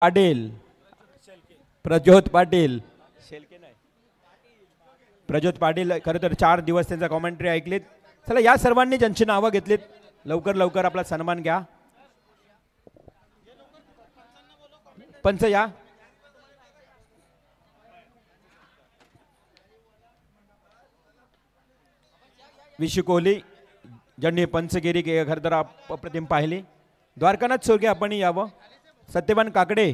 पाटील, प्रज्योत पाटील, प्रज्योत पाटील खरं तर 4 दिवस त्यांचा कॉमेंट्री ऐकलीत. चला या सर्वांनी ज्यांची नावं घेतलीत लवकर लवकर आपला सन्मान घ्या. पंच या. विशू कोहली ज्यांनी पंचगिरी खरं तर अप्रतिम पाहिली. द्वारकानाथ सोरगे आपण यावं. सत्यवान काकडे,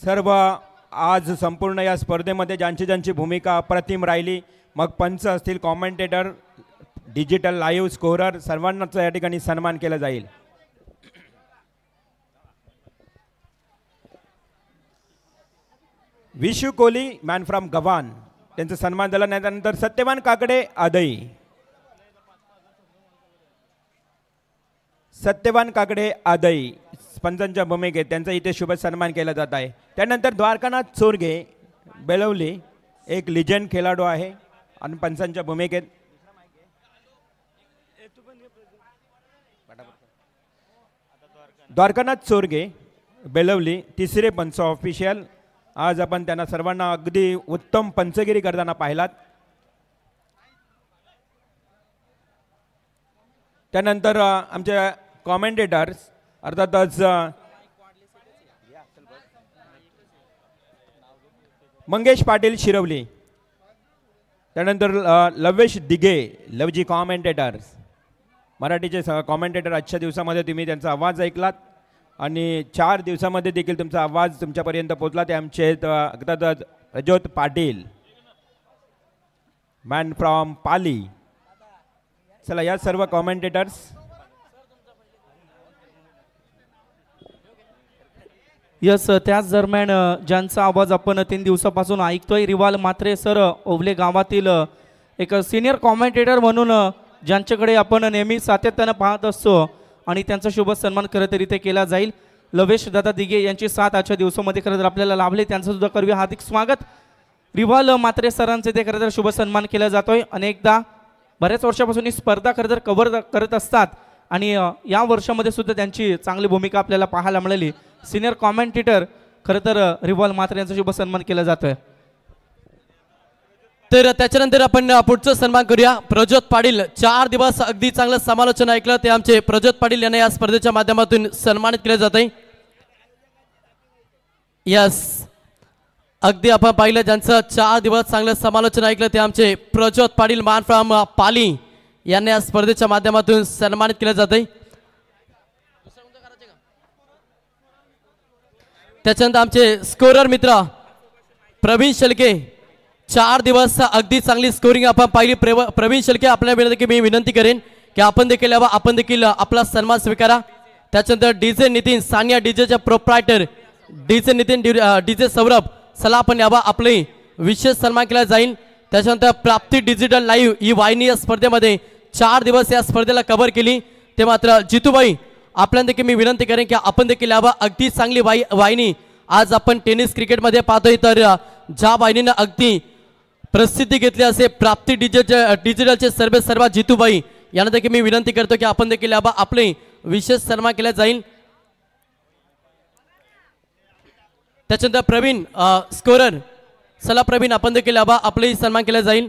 सर्व आज संपूर्ण या स्पर्धेमध्ये ज्यांची ज्यांची भूमिका अप्रतिम राहिली, मग पंच असतील, कॉमेंटेटर, डिजिटल लाईव्ह स्कोरर, सर्वांनाच या ठिकाणी सन्मान केला जाईल. विशू कोहली मॅन फ्रॉम गव्हाण त्यांचा सन्मान झाला. त्यानंतर सत्यवान काकडे आदई, सत्यवान काकडे आदई पंचांच्या भूमिकेत त्यांचा इथे शुभ सन्मान केला जात आहे. त्यानंतर द्वारकानाथ चोरगे बेलवली एक लिजेंड खेळाडू आहे आणि पंचांच्या भूमिकेत. द्वारकानाथ चोरगे बेलवली तिसरे पंच ऑफिशियल. आज आपण त्यांना सर्वांना अगदी उत्तम पंचगिरी करताना पाहिलात. त्यानंतर आमचे कॉमेंटेटर्स अर्थातच मंगेश पाटील शिरवली, त्यानंतर लवेश दिघे, लवजी कॉमेंटेटर्स मराठीचे कॉमेंटेटर. आजच्या दिवसामध्ये तुम्ही त्यांचा आवाज ऐकलात आणि 4 दिवसामध्ये देखील तुमचा आवाज तुमच्यापर्यंत पोहोचला. ते आमचे अर्थातच प्रज्योत पाटील मॅन फ्रॉम पाली. चला या सर्व कॉमेंटेटर्स. यस, त्याच दरम्यान ज्यांचा आवाज आपण 3 दिवसापासून ऐकतोय, रिवाल म्हात्रे सर ओवले गावातील एक सिनियर कॉमेंटेटर म्हणून ज्यांच्याकडे आपण नेहमी सातत्यानं पाहत असतो आणि त्यांचा शुभ सन्मान खरं तर इथे केला जाईल. लवेश दादा दिघे यांची साथ आजच्या दिवसामध्ये खरं तर आपल्याला लाभले, त्यांचं सुद्धा करूया हार्दिक स्वागत. रिवाल म्हात्रे सरांचे ते खरं तर शुभ सन्मान केला जातोय. अनेकदा बऱ्याच वर्षापासून ही स्पर्धा खरं तर कव्हर करत असतात आणि या वर्षामध्ये सुद्धा त्यांची चांगली भूमिका आपल्याला पाहायला मिळाली. सिनियर कॉमेंटेटर खरं तर रिवाल म्हात्रे यांचा शुभ सन्मान केला जातोय. तर त्याच्यानंतर आपण पुढचं सन्मान करूया. प्रज्योत पाटील 4 दिवस अगदी चांगलं समालोचन ऐकलं ते आमचे प्रज्योत पाटील यांना या स्पर्धेच्या माध्यमातून सन्मानित केले जात आहे. यस, अगदी आपण पाहिलं ज्यांचं 4 दिवस चांगलं समालोचन ऐकलं ते आमचे प्रज्योत पाटील मॅन फ्रॉम पाली यांना या स्पर्धेच्या माध्यमातून सन्मानित केले जात आहे. त्याच्यानंतर आमचे स्कोरर मित्र प्रवीण शेलके 4 दिवस अगदी चांगली स्कोरिंग आपण पाहिली. प्रवीण शेलके आपल्या विनंती मी विनंती करेन की आपण देखील आपला सन्मान स्वीकारा. त्याच्यानंतर डीजे नितीन सानिया डीजेच्या proprietor DJ Nitin DJ Saurabh चला आपण यावा आपले विशेष सन्मान केला जाईल. त्याच्यानंतर प्राप्ती डिजिटल लाईव्ह ही वाहिनी या स्पर्धेमध्ये 4 दिवस या स्पर्धेला कव्हर केली. ते मात्र जितूबाई आपल्याला देखील मी विनंती करेन की आपण देखील यावा अगदी चांगली वाहिनी आज आपण टेनिस क्रिकेटमध्ये पाहतोय. तर ज्या वाहिनीनं अगदी प्रसिद्धी घेतली असे प्राप्ती डिजिटलचे सर्व जितूबाई यांना देखील मी विनंती करतो की आपण देखील यावा आपले विशेष सन्मान केला जाईल. त्याच्यानंतर प्रवीण स्कोरर चला प्रवीण आपण देखील यावा आपले सन्मान केला जाईल.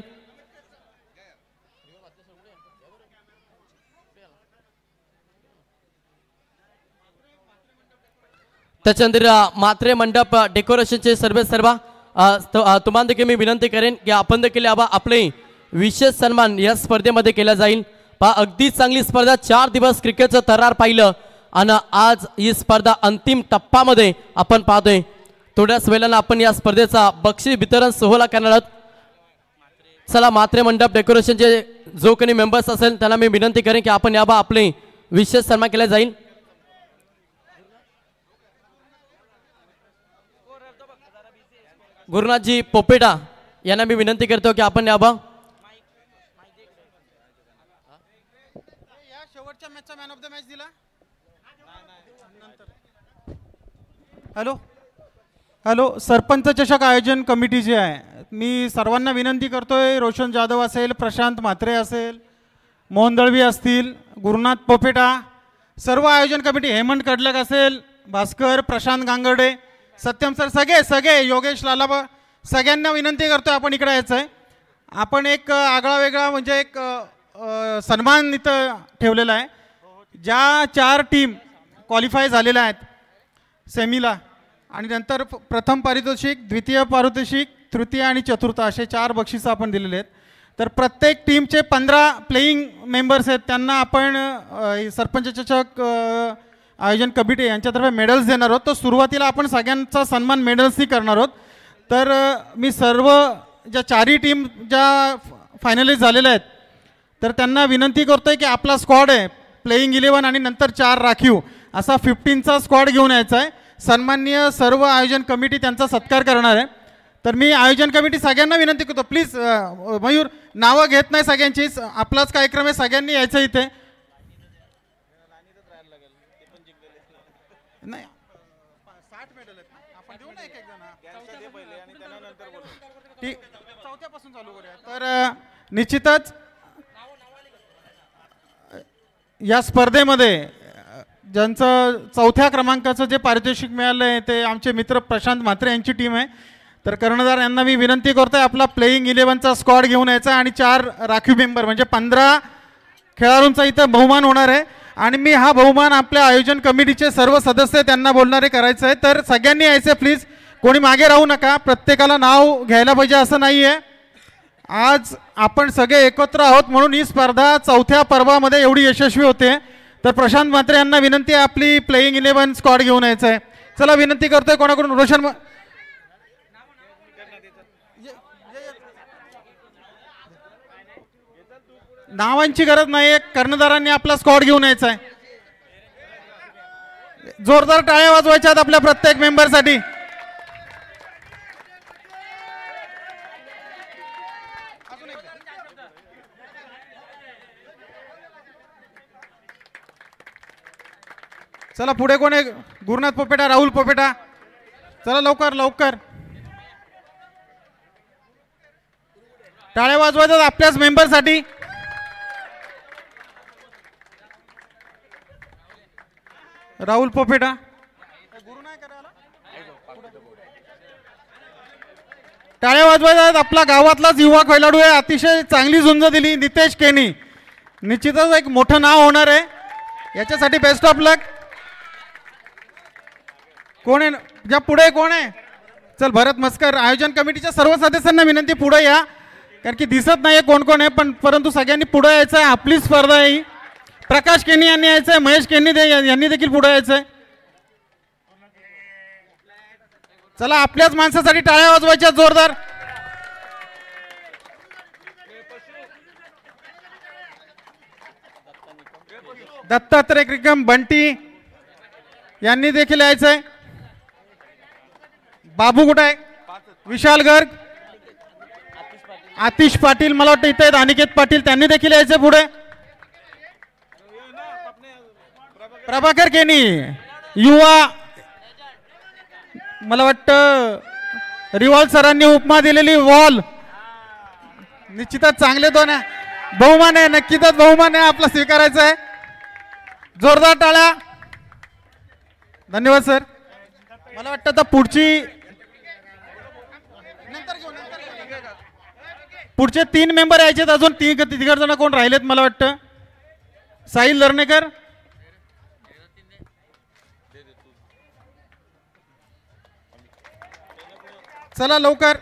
त्याच्यानंतर म्हात्रे मंडप डेकोरेशनचे सर्व तुम्हाला देखील मी विनंती करेन की आपण देखील यावा आपले विशेष सन्मान या स्पर्धेमध्ये केला जाईल. अगदी चांगली स्पर्धा 4 दिवस क्रिकेटचं थरार पाहिलं आणि आज ही स्पर्धा अंतिम टप्प्यामध्ये आपण पाहतोय. थोड्याच वेळानं आपण या स्पर्धेचा बक्षीस वितरण सोहळा करणार आहोत. चला म्हात्रे मंडप डेकोरेशनचे जो कोणी मेंबर्स असेल त्यांना मी विनंती करेन की आपण यावा आपले विशेष सन्मान केला जाईल. गुरुनाथजी पोपेटा यांना मी विनंती करतो की आपण यावा. शेवटच्या मॅचचा मॅन ऑफ द मॅच दिला. हॅलो हॅलो, सरपंच चषक आयोजन कमिटी जी आहे, मी सर्वांना विनंती करतोय, रोशन जाधव असेल, प्रशांत म्हात्रे असेल, मोहन दळवी असतील, गुरुनाथ पोपेटा, सर्व आयोजन कमिटी, हेमंत कडलक असेल, भास्कर, प्रशांत गांगर्डे, सत्यम सर, सगळे योगेश लालाबा, सगळ्यांना विनंती करतोय आपण इकडे यायचं आहे. आपण एक आगळा वेगळा म्हणजे एक सन्मान इथं ठेवलेला आहे. ज्या 4 टीम क्वालिफाय झालेल्या आहेत सेमीला आणि नंतर प्रथम पारितोषिक, द्वितीय पारितोषिक, तृतीय आणि चतुर्थ असे 4 बक्षिसं आपण दिलेले आहेत. तर प्रत्येक टीमचे 15 प्लेईंग मेंबर्स आहेत, त्यांना आपण सरपंच चषक आयोजन कमिटी यांच्यातर्फे मेडल्स देणार आहोत. तर सुरुवातीला आपण सगळ्यांचा सन्मान मेडल्सनी करणार आहोत. तर मी सर्व ज्या 4ही टीम ज्या फायनलिस्ट झालेल्या आहेत तर त्यांना विनंती करतो आहे की आपला स्क्वॉड आहे प्लेईंग 11 आणि नंतर 4 राखीव असा 15चा स्क्वॉड घेऊन यायचा आहे. सन्माननीय सर्व आयोजन कमिटी त्यांचा सत्कार करणार आहे. तर मी आयोजन कमिटी सगळ्यांना विनंती करतो, प्लीज मयूर नावं घेत नाही सगळ्यांचीच, आपलाच कार्यक्रम आहे, सगळ्यांनी यायचं इथे. नाही 60 मेडल आहेत ना, आपण देऊ ना एक एक जण, चौथ्यापासून चालू करूया. तर निश्चितच या स्पर्धेमध्ये ज्यांचं 4थ्या क्रमांकाचं जे पारितोषिक मिळालं आहे ते आमचे मित्र प्रशांत म्हात्रे यांची टीम आहे. तर कर्णधार यांना मी विनंती करतोय आपला प्लेईंग 11चा स्क्वॉड घेऊन यायचा आणि 4 राखीव मेंबर म्हणजे 15 खेळाडूंचा इथं बहुमान होणार आहे. आणि मी हा बहुमान आपल्या आयोजन कमिटीचे सर्व सदस्य त्यांना बोलणारे करायचं आहे. तर सगळ्यांनी यायचं प्लीज, कोणी मागे राहू नका, प्रत्येकाला नाव घ्यायला पाहिजे असं नाही आहे. आज आपण सगळे एकत्र आहोत म्हणून ही स्पर्धा 4थ्या पर्वामध्ये एवढी यशस्वी होते. तर प्रशांत म्हात्रे यांना विनंती आहे आपली प्लेईंग 11 स्क्वॉड घेऊन यायचं आहे. चला विनंती करतोय कोणाकडून, रोशन नावांची गरज नाही, कर्णधारांनी आपला स्क्वॉड घेऊन यायचा आहे. जोरदार टाळ्या वाजवायच्या आहेत आपल्या प्रत्येक मेंबरसाठी. चला पुढे कोण आहे, गुरुनाथ पोपेटा, राहुल पोपेटा, चला लवकर लवकर टाळ्या वाजवायच्यात आपल्याच मेंबरसाठी. राहुल पोपेटा, टाळ्या वाजवायच्यात, आपला गावातलाच युवा खेळाडू आहे, अतिशय चांगली झुंज दिली, नितेश केनी, निश्चितच एक मोठं नाव होणार आहे, याच्यासाठी बेस्ट ऑफ लक. कोण आहे ज्या पुढे, कोण आहे, चल भरत मस्कर. आयोजन कमिटीच्या सर्व सदस्यांना विनंती पुढे या, कारण की दिसत नाही कोण कोण आहे, पण परंतु सगळ्यांनी पुढे यायचं आहे, आपली स्पर्धा आहे. प्रकाश केनी यांनी यायचं आहे, महेश केनी यांनी देखील पुढे यायचं आहे. चला आपल्याच माणसासाठी टाळ्या वाजवायच्या जोरदार. दत्तात्रय क्रिकम बंटी यांनी देखील यायचं आहे. बाबू कुठे आहे, विशाल गर्ग, आतिश पाटील मला वाटतं इथे आहेत, अनिकेत पाटील त्यांनी देखील यायचं पुढे. प्रभाकर केनी युवा, मला वाटतं रिवॉल सरांनी उपमा दिलेली वॉल, निश्चितच चांगले दोन आहे, बहुमान आहे, नक्कीच बहुमान आहे, आपला स्वीकारायचं आहे. जोरदार टाळ्या. धन्यवाद सर. मला वाटतं आता पुढचे 3 मेंबर यायचे, अजून 3 जण कोण राहिलेत मला वाटतं. साहिल लर्णेकर, चला लवकर.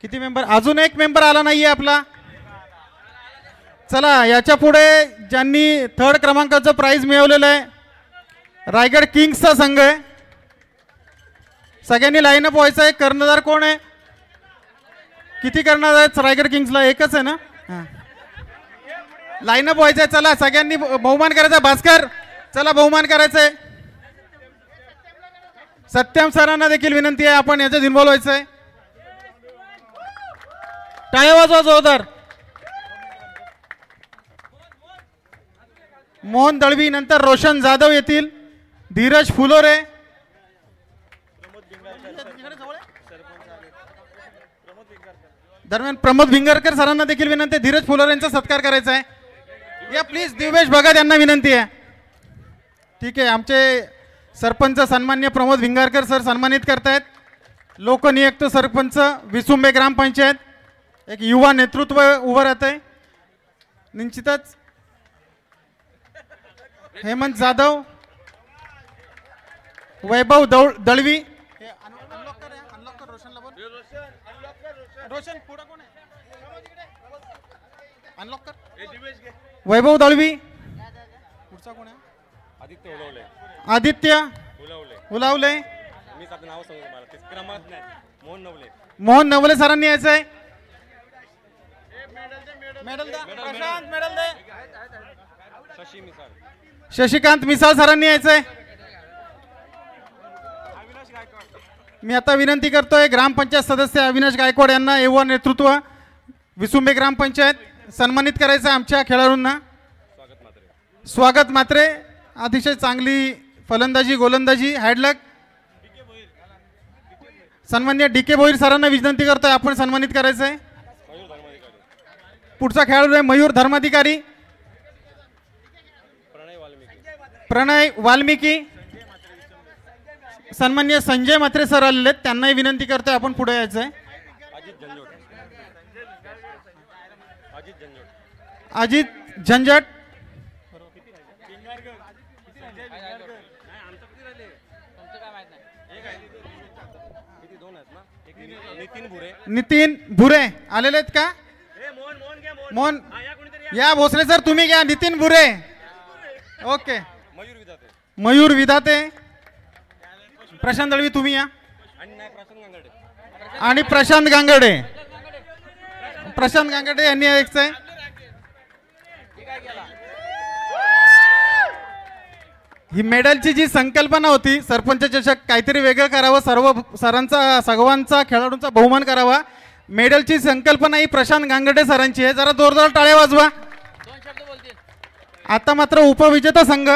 किती मेंबर, अजून एक मेंबर आला नाहीये आपला. चला याच्या पुढे ज्यांनी 3rd क्रमांकाचं प्राइज मिळवलेलं आहे रायगड किंग्सचा संघ आहे. सगळ्यांनी लाईन अप व्हायचं आहे. कर्णधार कोण आहे, किती कर्णधार आहेत रायगड किंग्सला, एकच आहे ना. लाईन अप व्हायचं आहे. चला सगळ्यांनी बहुमान करायचा. भास्कर चला बहुमान करायचंय. सत्यम सरांना देखील विनंती आहे आपण याच्यात इन्व्हॉल्व व्हायचं आहे. टाळ्या वाजवा जोरदार. मोहन दळवी, नंतर रोशन जाधव येतील, धीरज फुलोरे, दरम्यान प्रमोद भिंगरकर सरांना देखील विनंती आहे, धीरज फुलोरे यांचा सत्कार करायचा आहे. या प्लीज दिवेश भगत यांना विनंती आहे. ठीक आहे, आमचे सरपंच सन्मान्य प्रमोद भिंगरकर सर सन्मानित करतायत. लोकनियुक्त सरपंच विसुंबे ग्रामपंचायत, एक युवा नेतृत्व उभं राहत आहे. निश्चितच हेमंत जाधव, वैभव दळवी, वैभव दळवी, पुढचा कोण आहे? आदित्य उलावले, मोहन नवले सरांनी यायचं आहे. शशिकांत मिसाळ सरांनी यायचं आहे. मी आता विनंती करतोय ग्रामपंचायत सदस्य अविनाश गायकवाड यांना युवा नेतृत्व विसुंबे ग्रामपंचायत सन्मानित करायचं आमच्या खेळाडूंना. स्वागत मात्रे, अतिशय चांगली फलंदाजी गोलंदाजी हॅडलक. सन्मान्य DK भोईर सरांना विनंती करतोय आपण सन्मानित करायचं आहे. पुढचा खेळाडू आहे मयूर धर्माधिकारी, प्रणय वाल्मिकी, सन्मान्य संजय म्हात्रे सर आलेले आहेत, त्यांनाही विनंती करतोय आपण पुढे यायचं आहे. अजित झंझट, नितीन भुरे आलेले आहेत का? मोहन या भोसले सर तुम्ही घ्या. नितीन भुरे, ओके. मयूर विधाते, प्रशांत दळवी तुम्ही या, आणि प्रशांत गांगडे यांनी यायचं आहे. ही मेडलची जी संकल्पना होती सरपंच चषक, काहीतरी वेगळं करावं, सर्व सरांचा सर्वांचा खेळाडूंचा बहुमान करावा. मेडलची संकल्पना ही प्रशांत गांगडे सरांची आहे. जरा जोरदार टाळ्या वाजवा. आता मात्र उपविजेता संघ,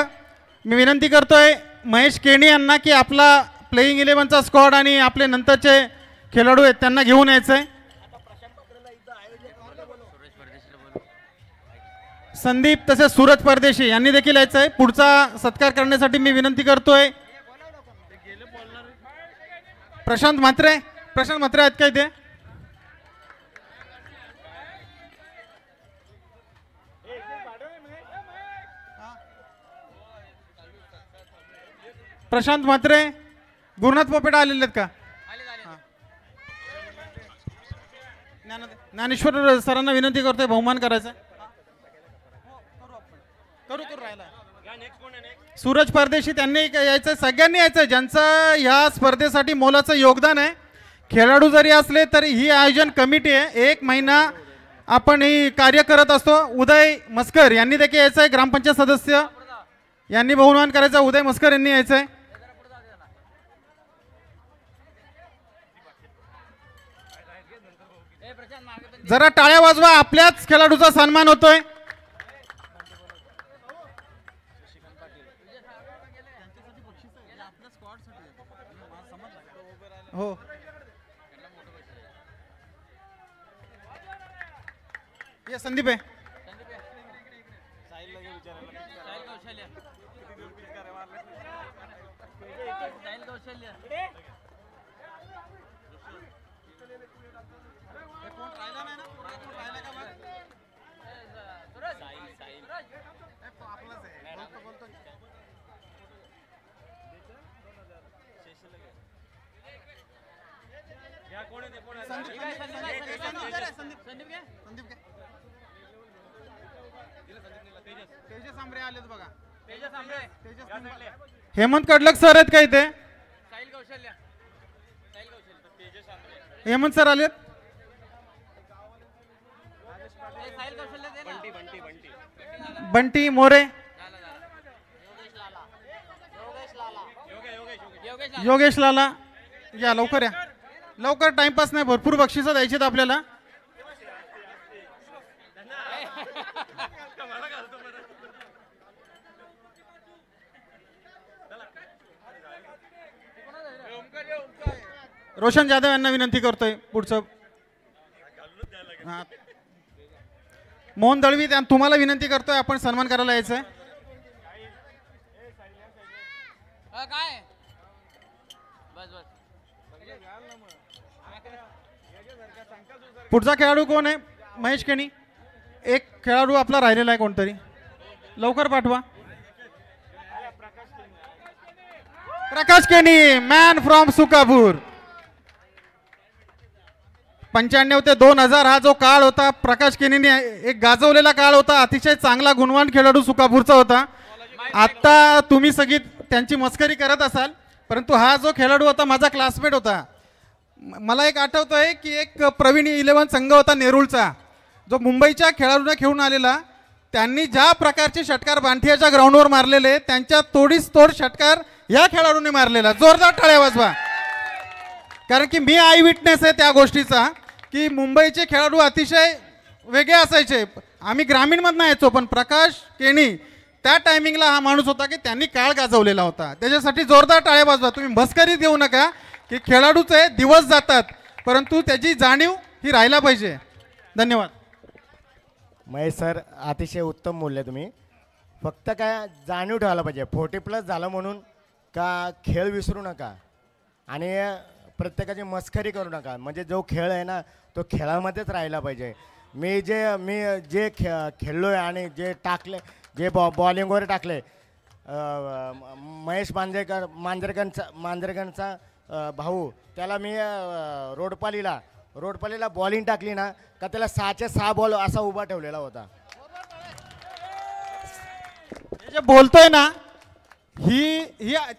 मी विनंती करतोय महेश केणी यांना की आपला प्लेइंग 11चा स्क्वॉड आणि आपले नंतरचे खेळाडू आहेत त्यांना घेऊन यायचं आहे. संदीप तसेच सूरज परदेशी यांनी देखील यायचं आहे. पुढचा सत्कार करण्यासाठी मी विनंती करतोय प्रशांत म्हात्रे आहेत काय ते? प्रशांत म्हात्रे, गुरुनाथ पोपेटा आलेले आहेत का? ज्ञानेश्वर सरांना विनंती करतोय बहुमान करायचा. सूरज परदेशी त्यांनी यायचं, सगळ्यांनी यायचं ज्यांचं या स्पर्धेसाठी मोलाचं योगदान आहे. खेळाडू जरी असले तरी ही आयोजन कमिटी आहे, 1 महिना आपण ही कार्य करत असतो. उदय मस्कर यांनी देखील यायचं आहे, ग्रामपंचायत सदस्य यांनी बहुमान करायचं. उदय मस्कर यांनी यायचं आहे. जरा टाळ्या वाजवा, आपल्याच खेळाडूचा सन्मान होतोय. हो, ये संदीप आहे. हेमंत कडलक सर आहेत का इथे? हेमंत सर आलेत. बंटी मोरे, योगेश लाला या, लवकर या, लवकर. टाइमपास नाही, भरपूर बक्षिसं द्यायची आहेत आपल्याला. रोशन जाधव यांना विनंती करतोय पुढचं. हा. मोहन दळवी तुम्हाला विनंती करतोय, आपण सन्मान करायला यायचंय. पुढचा खेळाडू कोण आहे? महेश केनी. एक खेळाडू आपला राहिलेला आहे कोणतरी, लवकर पाठवा. प्रकाश केनी, मॅन फ्रॉम सुकापूर. 95 ते 2000 हा जो काळ होता, प्रकाश केनीने एक गाजवलेला काळ होता. अतिशय चांगला गुणवान खेळाडू सुकापूरचा होता. आता तुम्ही सगळी त्यांची मस्करी करत असाल, परंतु हा जो खेळाडू होता माझा क्लासमेट होता. मला एक आठवतंय की एक प्रवीण 11 संघ होता नेरूळचा, जो मुंबईच्या खेळाडूंना खेळून आलेला. त्यांनी ज्या प्रकारचे षटकार बांठियाच्या ग्राउंडवर मारलेले, त्यांच्या तोडीस तोड षटकार या खेळाडूंनी मारलेला. जोरदार टाळ्या वाजवा, कारण की मी आय विटनेस आहे त्या गोष्टीचा की मुंबईचे खेळाडू अतिशय वेगळे असायचे. आम्ही ग्रामीणमधनं यायचो, पण प्रकाश केनी त्या टायमिंगला हा माणूस होता की त्यांनी काळ गाजवलेला होता. त्याच्यासाठी जोरदार टाळ्या वाजवा. तुम्ही मस्करी देऊ नका की खेळाडूचे दिवस जातात, परंतु त्याची जाणीव ही राहायला पाहिजे. धन्यवाद. महेश सर, अतिशय उत्तम बोलले तुम्ही. फक्त काय जाणीव ठेवायला पाहिजे. 40+ झालं म्हणून का खेळ विसरू नका आणि प्रत्येकाची मस्करी करू नका. म्हणजे जो खेळ आहे ना, तो खेळामध्येच राहिला पाहिजे. मी जे खेळलो आहे आणि जे टाकले, जे बॉलिंगवर टाकले, महेश मांजरेकरांचा भाऊ, त्याला मी रोडपालीला बॉलिंग टाकली ना, का त्याला 6चे 6 बॉल असा उभा ठेवलेला होता. जे बोलतोय ना, ही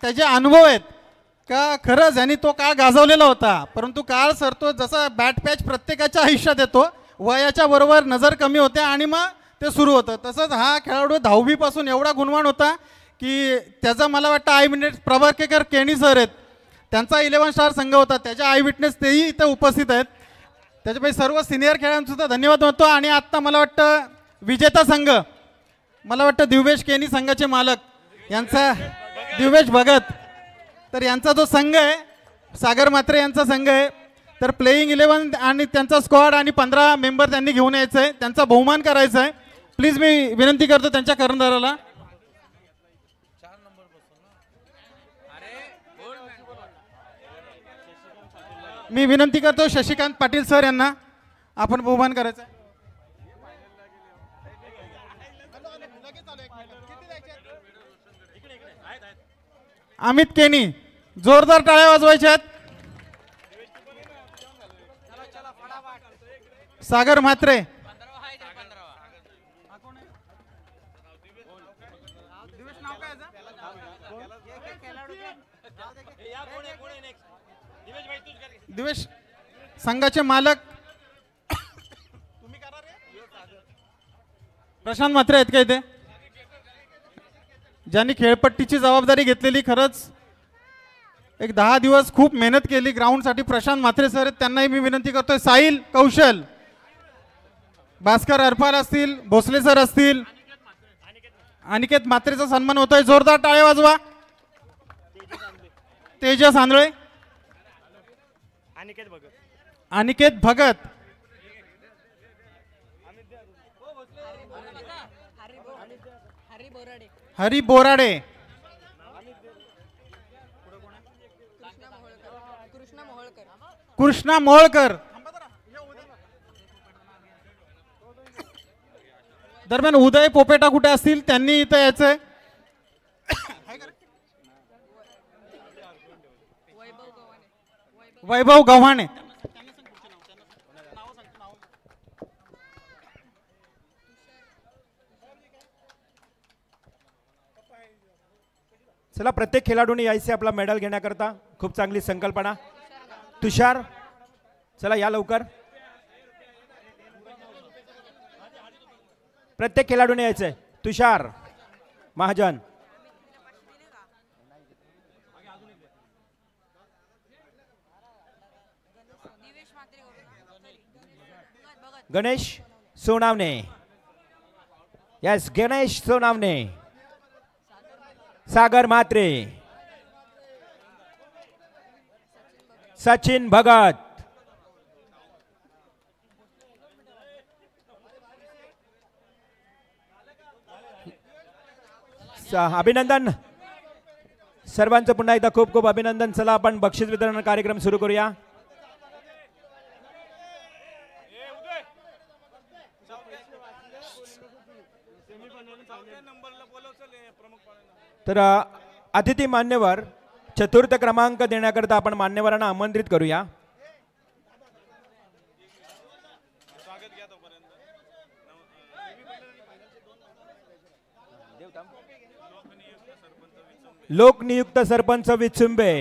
त्याचे अनुभव आहेत का खरंच यांनी तो काळ गाजवलेला होता. परंतु काळ सरतो, जसा बॅट पॅच प्रत्येकाच्या आयुष्यात येतो, वयाच्या बरोबर नजर कमी होते आणि मग ते सुरू होतं. तसंच हा खेळाडू 10वीपासून एवढा गुणवान होता की त्याचा मला वाटतं आय विटनेस प्रभाकेकर केनी सर आहेत, त्यांचा 11 स्टार संघ होता, त्याच्या आय विटनेस तेही इथं उपस्थित आहेत. त्याच्यापैकी सर्व सिनियर खेळाडूंसुद्धा धन्यवाद म्हणतो. आणि आत्ता मला वाटतं विजेता संघ, मला वाटतं दिव्येश केनी संघाचे मालक यांचा दिव्येश भगत, तर यांचा जो संघ आहे, सागर म्हात्रे यांचा संघ आहे, तर प्लेइंग 11 आणि त्यांचा स्क्वॉड आणि 15 मेंबर त्यांनी घेऊन यायचं आहे, त्यांचा बहुमान करायचा आहे. प्लीज मी विनंती करतो त्यांच्या कर्णधाराला. मी विनंती करतो शशिकांत पाटील सर यांना आपण बहुमान करायचं आहे. अमित केनी, जोरदार टाळ्या वाजवायच्यात. सागर म्हात्रे, दिवेश संघाचे मालक प्रशांत म्हात्रे आहेत का इथे, ज्यांनी खेळपट्टीची जबाबदारी घेतलेली. खरंच एक 10 दिवस खूप मेहनत केली ग्राउंडसाठी. प्रशांत म्हात्रे सर आहेत, त्यांनाही मी विनंती करतोय. साहिल कौशल, भास्कर अरफाल असतील, भोसले सर असतील, अनिकेत म्हात्रेचा सन्मान होतोय. जोरदार टाळ्या वाजवा. तेजस आंधळे, अनिकेत भगत, हरी बोराडे, कृष्णा मोहोळकर. दरम्यान उदय पोपेटा कुठे असतील, त्यांनी इथं यायचंय. वैभव गव्हाणे, चला प्रत्येक खेळाडूने यायचे आपला मेडल घेण्याकरता. खूप चांगली संकल्पना. तुषार, चला या लवकर. प्रत्येक खेळाडूने यायचंय. तुषार महाजन, गणेश सोनावणे, यस गणेश सोनावणे, सागर म्हात्रे, सचिन भगत. अभिनंदन सर्वांचं पुन्हा एकदा खूप खूप अभिनंदन. चला आपण बक्षीस वितरण कार्यक्रम सुरू करूया. तर अतिथी मान्यवर चतुर्थ क्रमांक देण्याकरता आपण मान्यवरांना आमंत्रित करूया. लोकनियुक्त सरपंच विचुंबे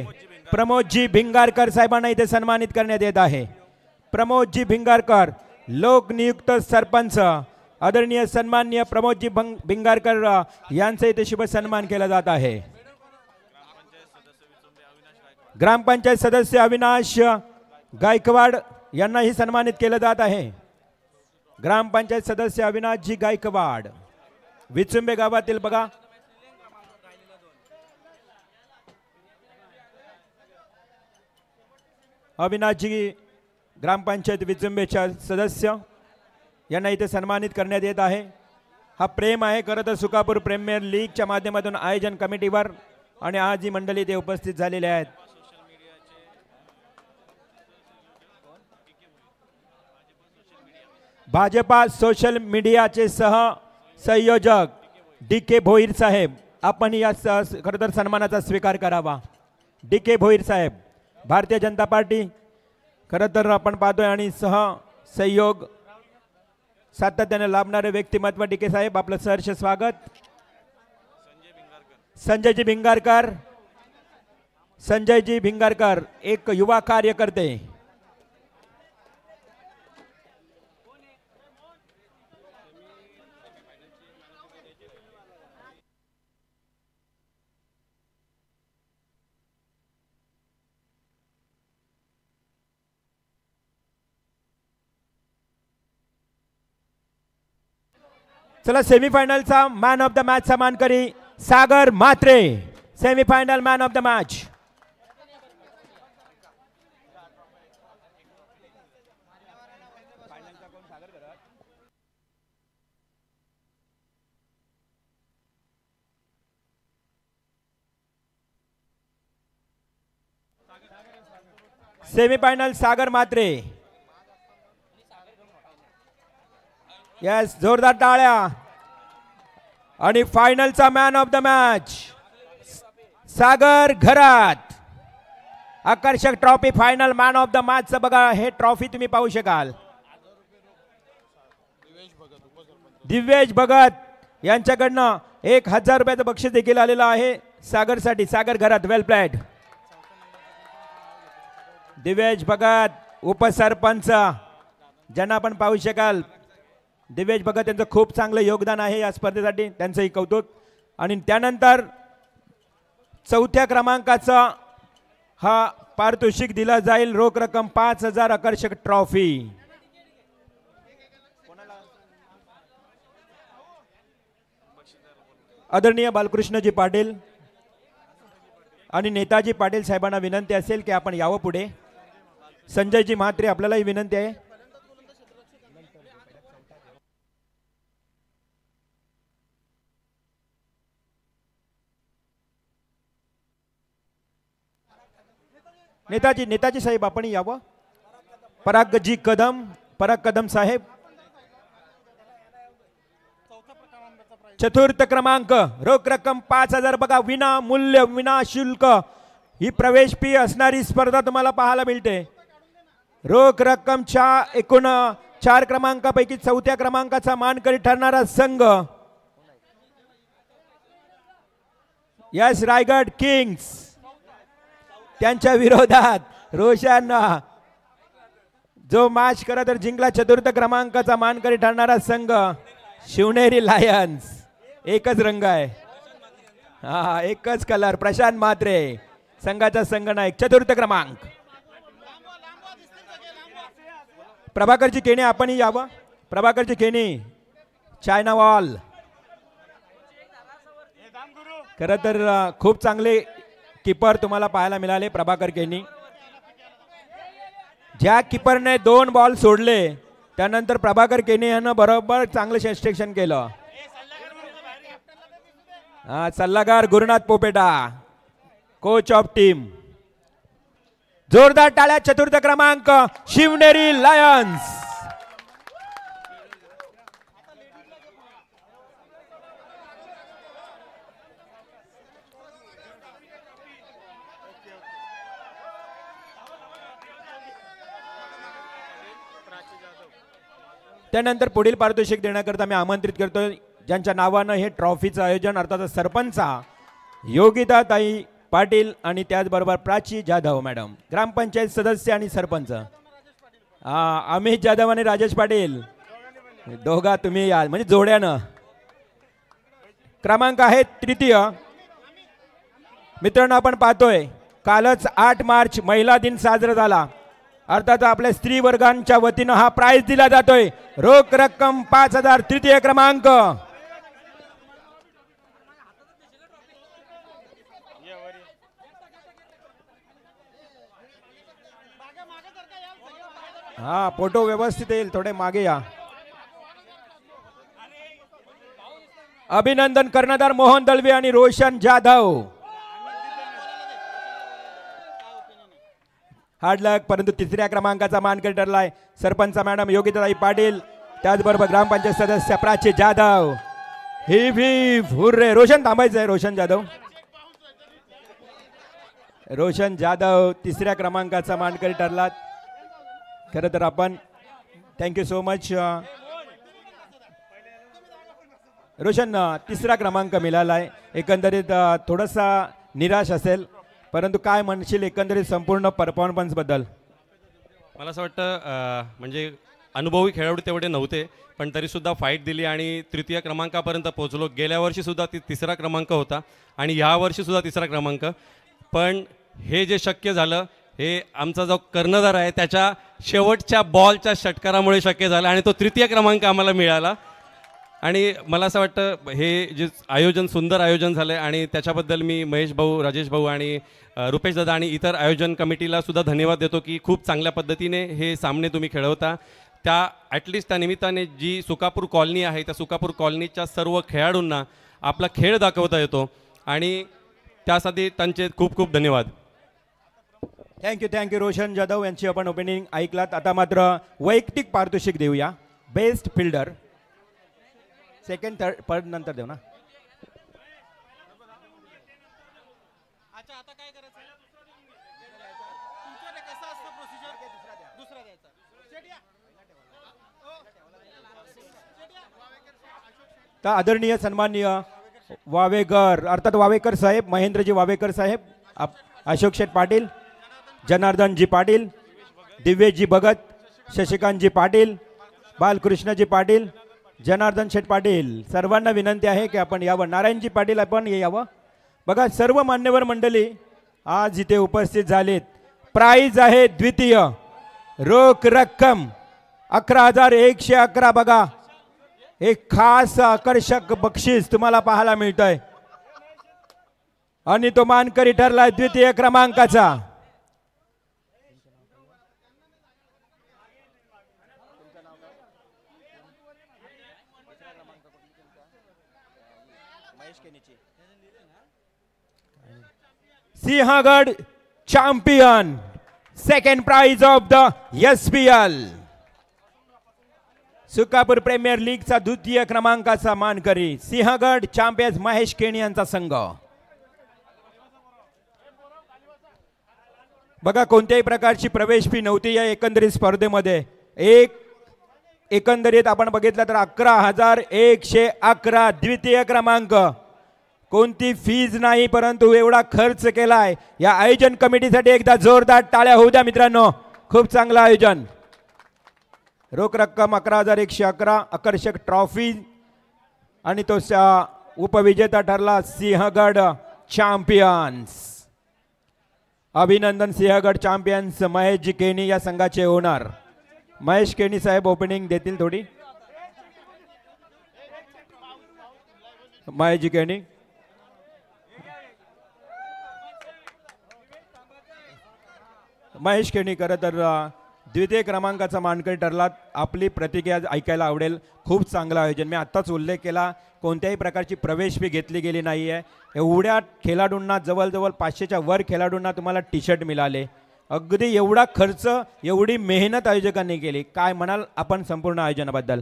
प्रमोदजी भिंगारकर साहेबांना इथे सन्मानित करण्यात येत आहे. प्रमोदजी भिंगारकर लोकनियुक्त सरपंच आदरणीय सन्माननीय प्रमोदजी भिंगारकर यांचा इथे शुभ सन्मान केला जात आहे. ग्रामपंचायत सदस्य अविनाश गायकवाड यांनाही सन्मानित केलं जात आहे. ग्रामपंचायत सदस्य अविनाशजी गायकवाड विचुंबे गावातील बघा. अविनाशजी ग्रामपंचायत विचुंबेच्या सदस्य यांना इथे सन्मानित करण्यात येत आहे. हा प्रेम आहे खरं तर सुकापूर प्रीमियर लीगच्या माध्यमातून आयोजन कमिटीवर आणि आज ही मंडळी इथे उपस्थित झालेले आहेत. भाजपा सोशल मीडियाचे संयोजक DK भोईर साहेब आपण या खरं तर सन्मानाचा स्वीकार करावा. DK भोईर साहेब भारतीय जनता पार्टी खरं तर आपण पाहतोय आणि सहयोग सातत्याने लाभणारे व्यक्तिमत्व DK साहेब आपलं सहर्ष स्वागत. संजयजी भिंगारकर संजयजी भिंगारकर एक युवा कार्यकर्ते. चला सेमीफायनलचा मॅन ऑफ द मॅच चा मानकरी Sagar Mhatre. Semifinal man of the match. Semifinal Sagar Mhatre. Yes जोरदार टाळ्या. आणि फायनलचा man of the match Sagar घरात. आकर्षक trophy final man of the match बघा. हे ट्रॉफी तुम्ही पाहू शकाल. दिव्येश भगत यांच्याकडनं 1000 रुपयाचं बक्षीस देखील आलेलं आहे सागरसाठी. सागर घरात वेल प्लेड. दिव्येश भगत उपसरपंच ज्यांना आपण पाहू शकाल. दिव्येश भगत यांचं खूप चांगलं योगदान आहे या स्पर्धेसाठी. त्यांचंही कौतुक. आणि त्यानंतर चौथ्या क्रमांकाचा हा पारितोषिक दिला जाईल. रोख रक्कम 5000 आकर्षक ट्रॉफी. आदरणीय बालकृष्णजी पाटील आणि नेताजी पाटील साहेबांना विनंती असेल की आपण यावं पुढे. संजयजी म्हात्रे आपल्यालाही विनंती आहे. नेताजी साहेब आपण यावं. पराग कदम साहेब. चतुर्थ क्रमांक रोख रक्कम 5000 बघा. विना शुल्क ही प्रवेश फी असणारी स्पर्धा तुम्हाला पाहायला मिळते. रोख रक्कमच्या एकूण 4 क्रमांकापैकी चौथ्या क्रमांकाचा मानकरी ठरणारा संघ यस रायगड किंग्स. त्यांच्या विरोधात रोशन जो मॅच खरं तर जिंकला चतुर्थ क्रमांकाचा मानकरी ठरणारा संघ शिवनेरी लायन्स. एकच रंग आहे. हा एकच कलर. प्रशांत म्हात्रे संघाचा संघनायक चतुर्थ क्रमांक. प्रभाकरजी केणे आपणही यावं. प्रभाकरजी केणे चायना वॉल. खरं तर खूप चांगले कीपर तुम्हाला पाहायला मिळाले प्रभाकर केनी. ज्या किपरने 2 बॉल सोडले त्यानंतर प्रभाकर केने यानं बरोबर चांगलं क्षेत्ररक्षण केलं. हा सल्लागार गुरुनाथ पोपेटा, कोच ऑफ टीम. जोरदार टाळ्या. चतुर्थ क्रमांक शिवनेरी लायन्स. त्यानंतर पुढील पारितोषिक देण्याकरता मी आमंत्रित करतोय ज्यांच्या नावानं हे ट्रॉफीचं आयोजन अर्थात सरपंचा योगिताताई पाटील आणि त्याचबरोबर प्राची जाधव मॅडम, ग्रामपंचायत सदस्य आणि सरपंच अमित जाधव आणि राजेश पाटील दोघा तुम्ही या म्हणजे जोड्यानं. क्रमांक आहे तृतीय. मित्रांनो आपण पाहतोय कालच 8 मार्च महिला दिन साजरा झाला. अर्थात आपल्या स्त्री वर्गांच्या वतीनं हा प्राइज दिला जातोय. रोख रक्कम 5,000. तृतीय क्रमांक हा फोटो व्यवस्थित येईल, थोडे मागे या. अभिनंदन कर्णधार मोहन दळवी आणि रोशन जाधव. हार्ड लक. परंतु तिसऱ्या क्रमांकाचा मानकरी ठरलाय सरपंच मॅडम योगिताताई पाटील, त्याचबरोबर ग्रामपंचायत सदस्य Prachi Jadhav. Hip hip hurray. Roshan थांबायचंय. रोशन जाधव, रोशन जाधव तिसऱ्या क्रमांकाचा मानकरी ठरलात. खरं तर आपण थँक्यू सो मच रोशन. तिसरा क्रमांक मिळालाय. एकंदरीत थोडासा निराश असेल, परंतु काय म्हणशील एकंदरीत संपूर्ण परफॉर्मन्स बद्दल? मला असं वाटतं म्हणजे अनुभवी खेळाडू तेवढे नव्हते, पण तरीसुद्धा फाईट दिली आणि तृतीय क्रमांकापर्यंत पोहोचलो. गेल्या वर्षीसुद्धा तिसरा क्रमांक होता आणि ह्या वर्षीसुद्धा तिसरा क्रमांक. पण हे जे शक्य झालं हे आमचा जो कर्णधार आहे त्याच्या शेवटच्या बॉलच्या षटकारामुळे शक्य झालं आणि तो तृतीय क्रमांक आम्हाला मिळाला. आणि मला असं वाटतं हे जे आयोजन सुंदर आयोजन झालं आहे आणि त्याच्याबद्दल मी महेश भाऊ, राजेश भाऊ आणि रुपेश दादा आणि इतर आयोजन कमिटीला सुद्धा धन्यवाद देतो की खूप चांगल्या पद्धतीने हे सामने तुम्ही खेळवता. त्या ॲटलिस्ट त्या निमित्ताने जी सुकापूर कॉलनी आहे त्या सुकापूर कॉलनीच्या सर्व खेळाडूंना आपला खेळ दाखवता येतो आणि त्यासाठी त्यांचे खूप खूप धन्यवाद. थँक्यू रोशन जाधव यांची आपण ओपनिंग ऐकलात. आता मात्र वैयक्तिक पारितोषिक देऊया. बेस्ट फिल्डर सेकंड थर्ड नंतर देऊ ना. तर आदरणीय सन्माननीय वावेकर अर्थात वावेकर साहेब, महेंद्रजी वावेकर साहेब, अशोक शेठ पाटील, जनार्दनजी पाटील, दिव्यजी भगत, शशिकांतजी पाटील, बालकृष्णजी पाटील, जनार्दन शेठ पाटील, सर्वांना विनंती आहे की आपण यावं. नारायणजी पाटील आपण यावं. बघा सर्व मान्यवर मंडळी आज इथे उपस्थित झालेत. प्राइज आहे द्वितीय. रोख रक्कम 11,111. बघा एक खास आकर्षक बक्षीस तुम्हाला पाहायला मिळतंय आणि तो मानकरी ठरलाय द्वितीय क्रमांकाचा. Sinhagad champion. Second prize of the SPL Sukapur premier लीगचा द्वितीय क्रमांकाचा मानकरी सिंहगड चॅम्पियन्स महेश केणी यांचा संघ. बघा कोणत्याही प्रकारची प्रवेश फी नव्हती या एकंदरीत स्पर्धेमध्ये. एकंदरीत आपण बघितलं तर 11,111 द्वितीय क्रमांक. कोणती फीज नाही परंतु एवढा खर्च केलाय या आयोजन कमिटीसाठी. एकदा जोरदार टाळ्या होऊ द्या मित्रांनो. खूप चांगलं आयोजन. रोख रक्कम 11,111, आकर्षक ट्रॉफी आणि तो उपविजेता ठरला सिंहगड चॅम्पियन्स. अभिनंदन सिंहगड चॅम्पियन्स महेशजी केणी या संघाचे ओनर. महेश केणी साहेब ओपनिंग देतील थोडी. महेशजी केणी. महेश केणी खरं तर द्वितीय क्रमांकाचा मानकरी ठरला. आपली प्रतिक्रिया ऐकायला आवडेल. खूप चांगलं आयोजन. मी आत्ताच उल्लेख केला, कोणत्याही प्रकारची प्रवेश फी घेतली गेली नाही आहे. एवढ्या खेळाडूंना, जवळजवळ 500च्या वर खेळाडूंना तुम्हाला टी शर्ट मिळाले. अगदी एवढा खर्च, एवढी मेहनत आयोजकांनी केली. काय म्हणाल आपण संपूर्ण आयोजनाबद्दल?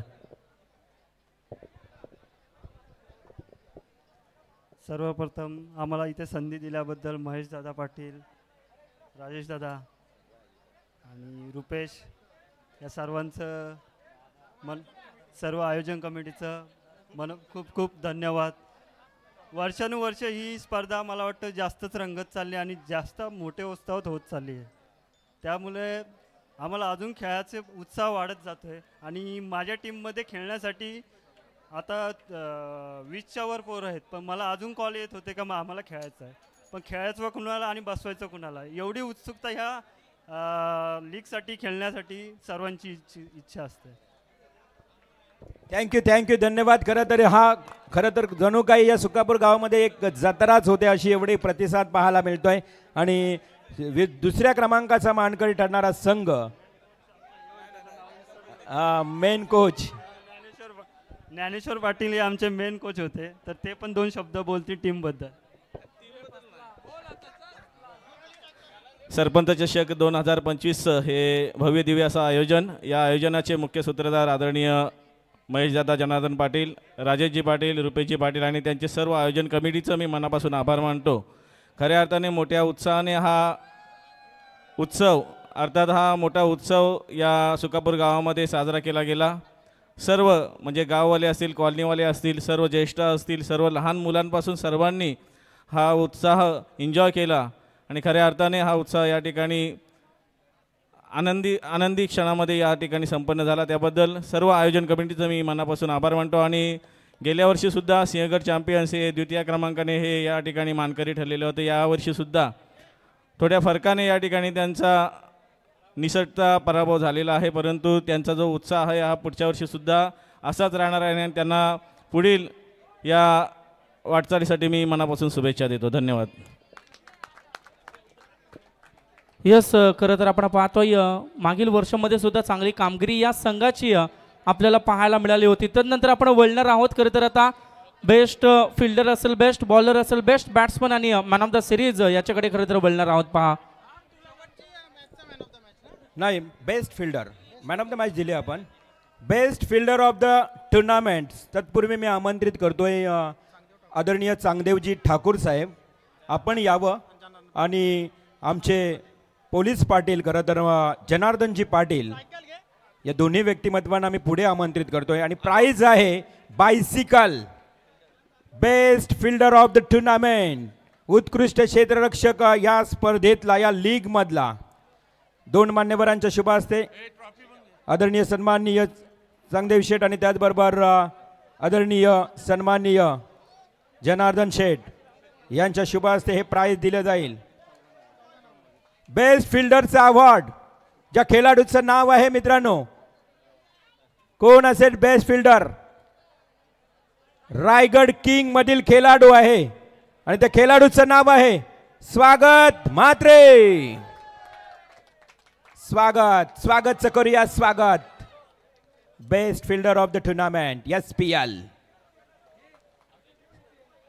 सर्वप्रथम आम्हाला इथे संधी दिल्याबद्दल महेश दादा पाटील, राजेश दादा आणि रुपेश या सर्वांचं सर्व आयोजन कमिटीचं खूप खूप धन्यवाद. वर्षानुवर्ष ही स्पर्धा मला वाटतं जास्तच रंगत चालली आणि जास्त मोठे उत्साहात होत चालली आहे. त्यामुळे आम्हाला अजून खेळाचे उत्साह वाढत जातो आहे. आणि माझ्या टीममध्ये खेळण्यासाठी आता 20च्या वर पोरं आहेत, पण मला अजून कॉल येत होते का मग आम्हाला खेळायचं आहे, पण खेळायचं कुणाला आणि बसवायचं कुणाला, एवढी उत्सुकता ह्या लीगसाठी खेळण्यासाठी सर्वांची इच्छा असते. थँक्यू धन्यवाद. खरं तर जणू काही या सुकापूर गावामध्ये एक जत्राच होते अशी एवढी प्रतिसाद पाहायला मिळतोय. आणि दुसऱ्या क्रमांकाचा मानकरी ठरणारा संघ मेन कोच ज्ञानेश्वर पाटील हे आमचे मेन कोच होते, तर ते पण 2 शब्द बोलतील टीम बद्दल. सरपंच चषक 2025 हे भव्य दिव्य असं आयोजन. या आयोजनाचे मुख्य सूत्रधार आदरणीय महेशदादा जनार्दन पाटील, राजेशजी पाटील, रुपेशजी पाटील आणि त्यांचे सर्व आयोजन कमिटीचं मी मनापासून आभार मानतो. खऱ्या अर्थाने मोठ्या उत्साहाने हा मोठा उत्सव या सुकापूर गावामध्ये साजरा केला गेला. सर्व म्हणजे गाववाले असतील, कॉलनीवाले असतील, सर्व ज्येष्ठ असतील, सर्व लहान मुलांपासून सर्वांनी हा उत्साह एन्जॉय केला. आणि खऱ्या अर्थाने हा उत्साह या ठिकाणी आनंदी क्षणामध्ये या ठिकाणी संपन्न झाला. त्याबद्दल सर्व आयोजन कमिटीचं मी मनापासून आभार मानतो. आणि गेल्या वर्षीसुद्धा सिंहगड चॅम्पियन्स हे द्वितीय क्रमांकाने हे या ठिकाणी मानकरी ठरलेले होते. यावर्षीसुद्धा थोड्या फरकाने या ठिकाणी त्यांचा निसटता पराभव झालेला आहे, परंतु त्यांचा जो उत्साह आहे हा पुढच्या वर्षीसुद्धा असाच राहणार आहे. आणि त्यांना पुढील या वाटचालीसाठी मी मनापासून शुभेच्छा देतो. धन्यवाद. यस, खरं तर आपण पाहतोय मागील वर्षामध्ये सुद्धा चांगली कामगिरी या संघाची आपल्याला पाहायला मिळाली होती. तदनंतर आपण वळणार आहोत खरं तर आता बेस्ट फिल्डर असेल, बेस्ट बॉलर असेल, बेस्ट बॅट्समन आणि मॅन ऑफ द सिरीज याच्याकडे खरं तर वळणार आहोत. पहा, नाही, best fielder, man of the match दिले आपण. Best fielder of the tournament तत्पूर्वी मी आमंत्रित करतोय आदरणीय चांगदेवजी ठाकूर साहेब, आपण यावं. आणि आमचे पोलीस पाटील खरं तर जनार्दनजी पाटील या दोन्ही व्यक्तिमत्वांना मी पुढे आमंत्रित करतोय. आणि प्राइज आहे bicycle. Best fielder of the tournament, उत्कृष्ट क्षेत्ररक्षक या स्पर्धेतला, या लीग मधला 2 मान्यवरांच्या शुभ हस्ते आदरणीय सन्माननीय चांगदेव शेठ आणि त्याचबरोबर आदरणीय सन्माननीय जनार्दन शेठ यांच्या शुभ हस्ते हे प्राइज दिले जाईल. बेस्ट फिल्डरचा अवॉर्ड ज्या खेळाडूचं नाव आहे मित्रांनो, कोण असेल बेस्ट फिल्डर? रायगड किंग मधील खेळाडू आहे आणि त्या खेळाडूचं नाव आहे स्वागत म्हात्रे. स्वागत करूया, स्वागत. Best fielder of the tournament SPL.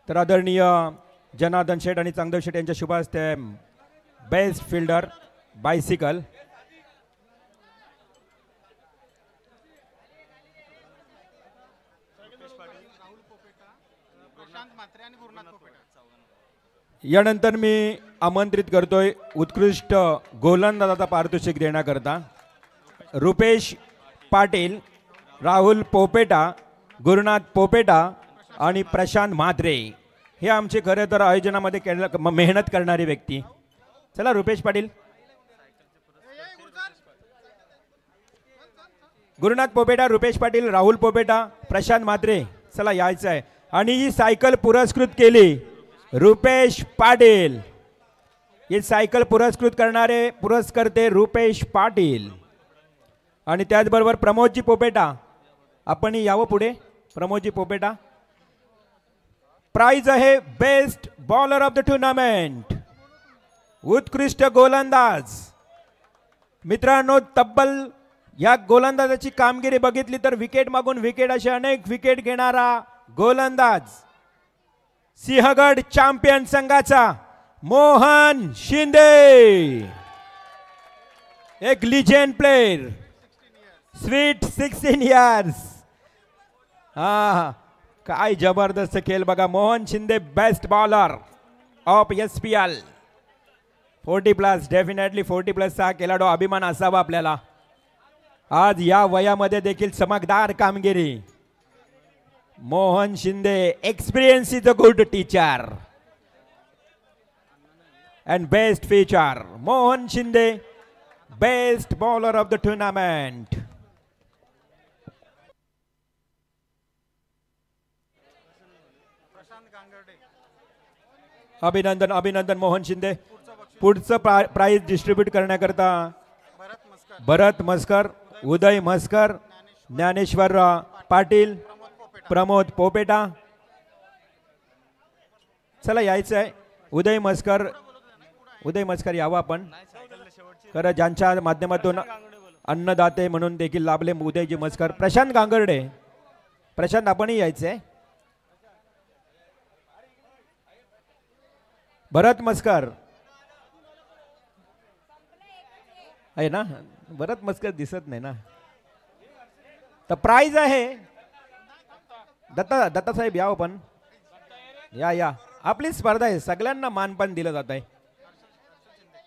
तर आदरणीय जनार्दन शेठ आणि चांगदेव शेठ यांच्या शुभ हस्ते बेस्ट फिल्डर बायसिकल. यानंतर मी आमंत्रित करतोय उत्कृष्ट गोलंदाजाचा पारितोषिक देण्याकरता रुपेश पाटील, राहुल पोपेटा, गुरुनाथ पोपेटा आणि प्रशांत म्हात्रे हे आमचे खरे तर आयोजनामध्ये मेहनत करणारी व्यक्ती. चला रुपेश पाटील, गुरुनाथ पोपेटा, रुपेश पाटील, राहुल पोपेटा, प्रशांत म्हात्रे, चला यायचं आहे. आणि ही सायकल पुरस्कृत केली रुपेश पाटील. ही सायकल पुरस्कृत करणारे पुरस्कर्ते रुपेश पाटील. आणि त्याचबरोबर प्रमोदजी पोपेटा, आपण यावं पुढे. प्रमोदजी पोपेटा. प्राइज आहे best bowler of the tournament, उत्कृष्ट गोलंदाज. मित्रांनो तब्बल या गोलंदाजाची कामगिरी बघितली तर विकेट मागून विकेट असे अनेक विकेट घेणारा गोलंदाज सिंहगड चॅम्पियन संघाचा मोहन शिंदे, एक लिजेंड प्लेयर, स्वीट 16 इयर्स. हा काय जबरदस्त खेळ बघा. Mohan Shinde best bowler of SPL 40+. Definitely 40+ चा खेळाडू अभिमान असावा आपल्याला. आज या वयामध्ये देखील चमकदार कामगिरी. Mohan Shinde, experience is a good teacher and best feature. Mohan Shinde best bowler of the tournament. अभिनंदन अभिनंदन मोहन शिंदे. पुढचं प्राइज डिस्ट्रीब्यूट करण्याकरता भरत मस्कर, उदय मस्कर, ज्ञानेश्वर पाटील, प्रमोद पोपेटा. चला यायचं आहे. उदय मस्कर यावं आपण. खरं ज्यांच्या माध्यमातून अन्नदाते म्हणून देखील लाभले उदयजी मस्कर. प्रशांत गांगर्डे, प्रशांत आपणही यायचंय. भरत मस्कर आहे ना. भरत मस्कर दिसत नाही ना. तर प्राइज आहे दत्ता साहेब यावं पण. या आपली स्पर्धा आहे, सगळ्यांना मानपान दिलं जात आहे.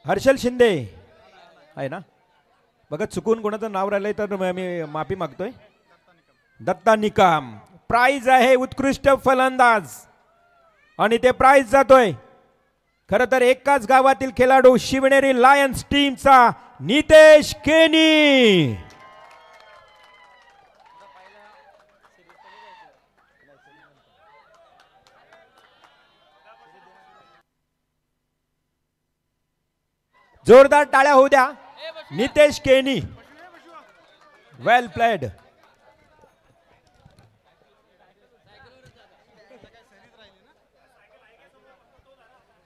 हर्षल शिंदे आहे ना. बघा चुकून कोणाचं नाव राहिलंय तर मी माफी मागतोय. दत्ता निकाम. प्राइज आहे उत्कृष्ट फलंदाज आणि ते प्राइज जातोय खरं तर एकाच गावातील खेळाडू शिवनेरी लायन्स टीमचा नितेश केनी. जोरदार टाळ्या होऊ द्या. नितेश केनी, वेल प्लेड.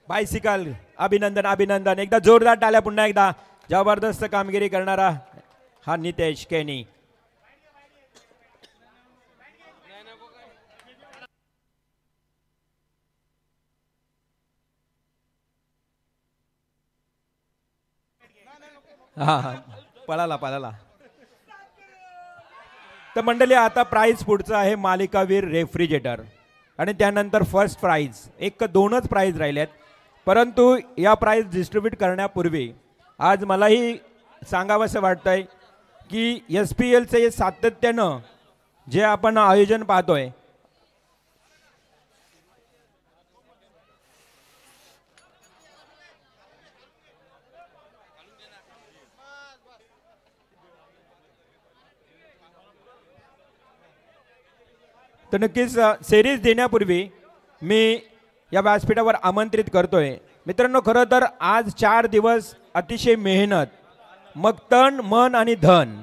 बायसिकल. अभिनंदन अभिनंदन. एकदा जोरदार टाळ्या पुन्हा एकदा. जबरदस्त कामगिरी करणारा हा नितेश केनी. हा पळाला. तर मंडळी आता प्राइज पुढचं आहे मालिकावीर रेफ्रिजरेटर आणि त्यानंतर फर्स्ट प्राइज. एक दोनच प्राइज राहिलेत. परंतु या प्राइज डिस्ट्रीब्यूट करण्यापूर्वी आज मलाही सांगावंसं वाटतंय की SPLचं हे सातत्यानं जे आपण आयोजन पाहतोय तर नक्कीच सिरीज देण्यापूर्वी मी या व्यासपीठावर आमंत्रित करतोय. मित्रांनो खरं तर आज 4 दिवस अतिशय मेहनत, मग तन मन आणि धन